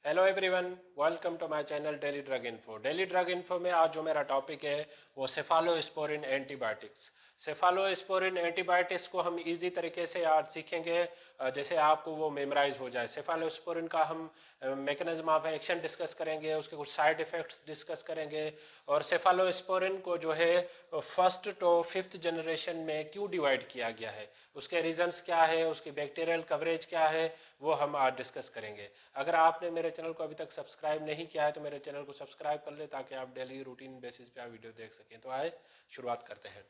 Hello everyone, welcome to my channel daily drug info. Daily drug info में आज जो मेरा टॉपिक है वो सेफालोस्पोरिन एंटीबायोटिक्स। सेफालोस्पोरिन एंटीबायोटिक्स को हम इजी तरीके से आज सीखेंगे, जैसे आपको वो मेमोराइज हो जाए। सेफालोस्पोरिन का हम मैकेनिज्म ऑफ एक्शन डिस्कस करेंगे, उसके कुछ साइड इफ़ेक्ट्स डिस्कस करेंगे, और सेफालोस्पोरिन को जो है फर्स्ट टू फिफ्थ जनरेशन में क्यों डिवाइड किया गया है, उसके रीजंस क्या है, उसकी बैक्टीरियल कवरेज क्या है, वो हम आज डिस्कस करेंगे। अगर आपने मेरे चैनल को अभी तक सब्सक्राइब नहीं किया है तो मेरे चैनल को सब्सक्राइब कर ले, ताकि आप डेली रूटीन बेसिस पे आप वीडियो देख सकें। तो आए शुरुआत करते हैं।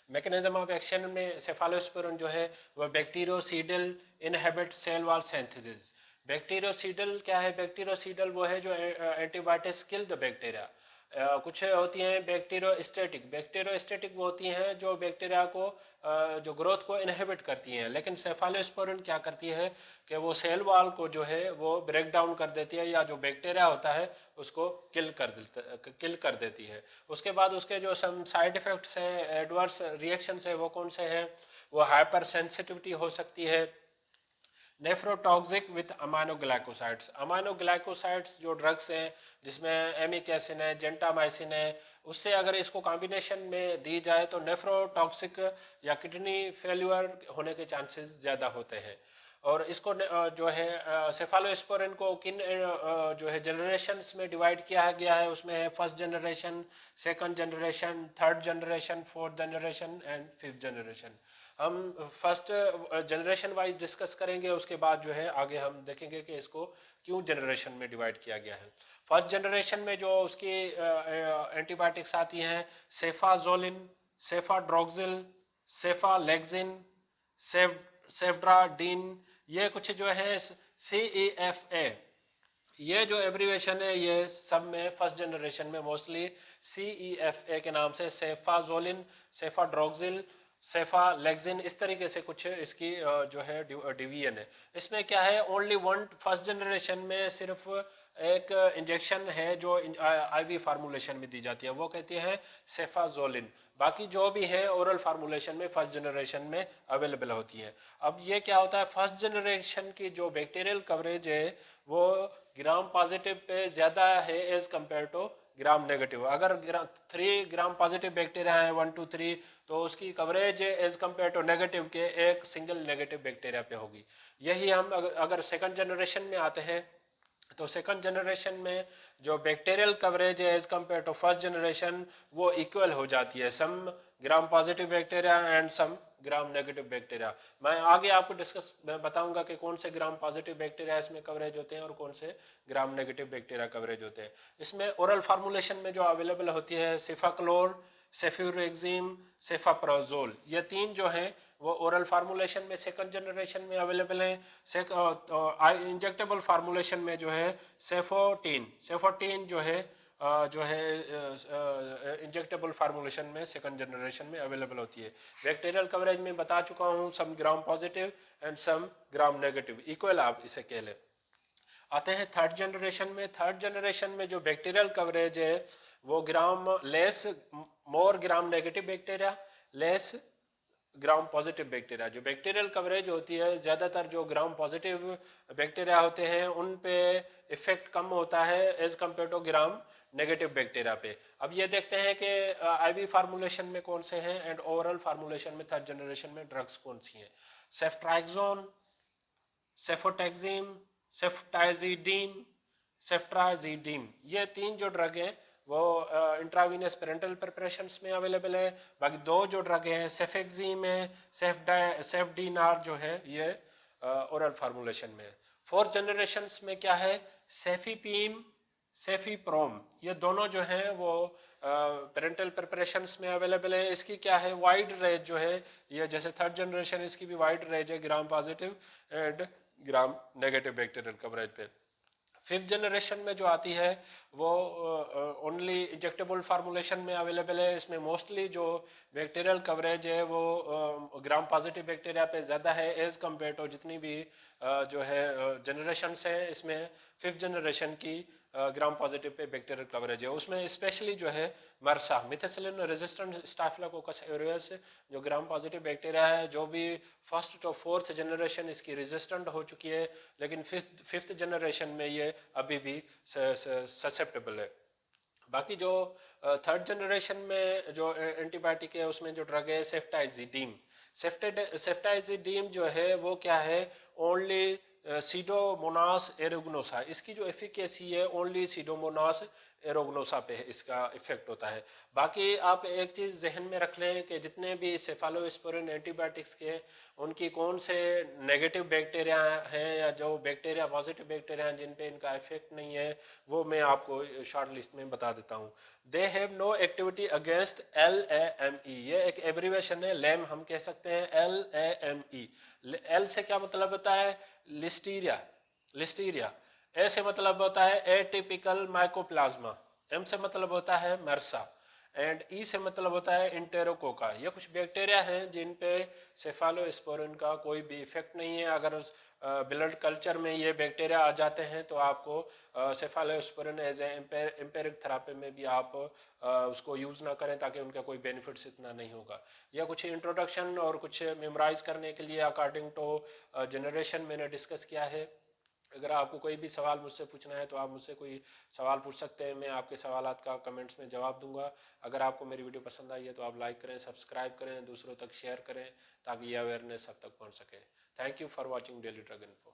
मैकेनिज्म ऑफ एक्शन में सेफालोस्पोरिन जो है वह बैक्टीरियोसीडल इनहेबिट सेल वॉल सिंथेसिस। बैक्टीरियोसीडल क्या है? बैक्टीरियोसीडल वो है जो एंटीबायोटिक्स किल द बैक्टीरिया। कुछ होती हैं बैक्टीरियोस्टैटिक। बैक्टीरियोस्टैटिक वो होती हैं जो बैक्टीरिया को जो ग्रोथ को इनहिबिट करती हैं, लेकिन सेफालोस्पोरिन क्या करती है कि वो सेल वॉल को जो है वो ब्रेक डाउन कर देती है, या जो बैक्टीरिया होता है उसको किल कर देती है। उसके बाद उसके जो सम साइड इफ़ेक्ट्स हैं, एडवर्स रिएक्शंस है, वो कौन से हैं? वो हाइपर सेंसिटिविटी हो सकती है, नेफ्रोटॉक्सिक विथ अमाइनोग्लाइकोसाइड्स। अमाइनोग्लाइकोसाइड्स जो ड्रग्स हैं जिसमें एमिकेसिन है, जेंटामाइसिन है, उससे अगर इसको कॉम्बिनेशन में दी जाए तो नेफ्रोटॉक्सिक या किडनी फेल्यूर होने के चांसेस ज़्यादा होते हैं। और इसको जो है सेफालोस्पोरिन को किन जो है जनरेशन्स में डिवाइड किया गया है, उसमें है first generation, second generation, third generation, fourth generation and fifth generation. हम फर्स्ट जनरेशन वाइज डिस्कस करेंगे, उसके बाद जो है आगे हम देखेंगे कि इसको क्यों जनरेशन में डिवाइड किया गया है। फर्स्ट जनरेशन में जो उसकी एंटीबायोटिक्स आती हैं, सेफाजोलिन, सेफाड्रोक्सिल, सेफालेक्सिन, सेफ्ड्राडीन, ये कुछ जो है CEFA, ये जो एब्रीवेशन है ये सब में फर्स्ट जनरेशन में मोस्टली CEFA के नाम से सेफाजोलिन, सेफाड्रोक्सिल, सेफालेक्सिन, इस तरीके से कुछ इसकी जो है डिवीजन है। इसमें क्या है, ओनली वन फर्स्ट जनरेशन में सिर्फ एक इंजेक्शन है जो IV फार्मूलेशन में दी जाती है, वो कहती है सेफाजोलिन। बाकी जो भी है ओरल फार्मूलेशन में फर्स्ट जनरेशन में अवेलेबल होती है। अब ये क्या होता है, फर्स्ट जनरेशन की जो बैक्टीरियल कवरेज है वो ग्राम पॉजिटिव पे ज़्यादा है as compare to gram negative. अगर 3 ग्राम पॉजिटिव बैक्टीरिया है 1 to 3, तो उसकी coverage as compare to negative के एक सिंगल नेगेटिव बैक्टीरिया पे होगी। यही हम अगर सेकंड जनरेशन में आते हैं तो सेकंड जनरेशन में जो बैक्टीरियल कवरेज है as compare to first generation वो इक्वल हो जाती है, some gram positive bacteria and some gram negative bacteria. मैं आगे आपको डिस्कस मैं बताऊंगा कि कौन से ग्राम पॉजिटिव बैक्टीरिया इसमें कवरेज होते हैं और कौन से ग्राम नेगेटिव बैक्टीरिया कवरेज होते हैं। इसमें ओरल फार्मूलेशन में जो अवेलेबल होती है सेफाक्लोर, सेफ्यूरेक्सिम, सेफाप्रोजोल, ये तीन जो हैं वो ओरल फार्मूलेशन में सेकंड जनरेशन में अवेलेबल हैं। इंजेक्टेबल फार्मूलेशन में जो है सेफोटीन जो है इंजेक्टेबल फार्मूलेशन में सेकंड जनरेशन में अवेलेबल होती है। बैक्टीरियल कवरेज में बता चुका हूँ, some gram positive and some gram negative, equal आप इसे कह लें। आते हैं थर्ड जनरेशन में। थर्ड जनरेशन में जो बैक्टीरियल कवरेज है वो gram less, more gram negative bacteria, less gram positive bacteria. जो बैक्टीरियल कवरेज होती है ज़्यादातर जो ग्राम पॉजिटिव बैक्टीरिया होते हैं उन पे इफेक्ट कम होता है as compare to gram negative bacteria पे। अब ये देखते हैं कि IV फार्मूलेशन में कौन से हैं एंड ओरल फार्मूलेशन में थर्ड जनरेशन में ड्रग्स कौन सी हैं। सेफ्ट्राइक्सोन, सेफोटेक्सिम, सेफ्टाइजिडीन, सेफ्ट्राजिडीन, ये तीन जो ड्रग हैं वो इंट्रावीनस पेरेंटल प्रिपरेशंस में अवेलेबल है। बाकी दो जो ड्रग हैं सेफेक्सिम है, सेफडीनार जो है ये ओरल फार्मूलेशन में है। फोर्थ जनरेशन में क्या है, सेफीपीम, सेफीप्रोम, ये दोनों जो हैं वो पेरेंटल प्रिपरेशंस में अवेलेबल है। इसकी क्या है, वाइड रेंज जो है, ये जैसे थर्ड जनरेशन इसकी भी वाइड रेंज है ग्राम positive and gram negative bacterial coverage पे। फिफ्थ जनरेशन में जो आती है वो ओनली इंजेक्टेबल फार्मूलेशन में अवेलेबल है। इसमें मोस्टली जो बैक्टीरियल कवरेज है वो ग्राम पॉजिटिव बैक्टीरिया पे ज़्यादा है एज कम्पेयर टू जितनी भी जो है जनरेशन है। इसमें फिफ्थ जनरेशन की gram positive pay bacterial coverage है। उसमें स्पेशली जो है मरसा मिथेसिलिन रेजिस्टेंट स्टाफिलोकोकस ऑरियस जो ग्राम पॉजिटिव बैक्टीरिया है, जो भी फर्स्ट तो फोर्थ जनरेशन इसकी रेजिस्टेंट हो चुकी है, लेकिन फिफ्थ जनरेशन में ये अभी भी ससेप्टेबल है। बाकी जो थर्ड जनरेशन में जो एंटीबायोटिक है उसमें जो ड्रग है सेफ्टाइजिडीम। सेफ्टाइजिडीम जो है वो क्या है, ओनली सीडोमोनास एरोगनोसा, इसकी जो एफिकेसी है ओनली सीडोमोनास एरोगनोसा पे इसका इफेक्ट होता है। बाकी आप एक चीज़ जहन में रख लें कि जितने भी सेफालोस्पोरिन एंटीबायोटिक्स के उनकी कौन से नेगेटिव बैक्टीरिया हैं या जो बैक्टीरिया पॉजिटिव बैक्टीरिया हैं जिन पे इनका इफेक्ट नहीं है, वो मैं आपको शॉर्ट लिस्ट में बता देता हूँ। They have no activity against LAME, ये एक एब्रीवेशन है, लैम हम कह सकते हैं LAME। एल से क्या मतलब होता है, लिस्टीरिया, लिस्टीरिया। ए से मतलब होता है एटिपिकल माइकोप्लाज्मा, एम से मतलब होता है मर्सा, एंड ई से मतलब होता है इंटेरोकोका। ये कुछ बैक्टीरिया हैं जिन पे सेफालोस्पोरिन का कोई भी इफेक्ट नहीं है। अगर ब्लड कल्चर में ये बैक्टीरिया आ जाते हैं तो आपको cephalosporin as a empiric therapy में भी आप उसको यूज़ ना करें, ताकि उनका कोई बेनिफिट्स इतना नहीं होगा। यह कुछ इंट्रोडक्शन और कुछ मेमोराइज करने के लिए अकॉर्डिंग टू जनरेशन मैंने डिस्कस किया है। अगर आपको कोई भी सवाल मुझसे पूछना है तो आप मुझसे कोई सवाल पूछ सकते हैं, मैं आपके सवालात का कमेंट्स में जवाब दूंगा। अगर आपको मेरी वीडियो पसंद आई है तो आप लाइक करें, सब्सक्राइब करें, दूसरों तक शेयर करें ताकि ये अवेयरनेस सब तक पहुंच सके। Thank you for watching daily drug info.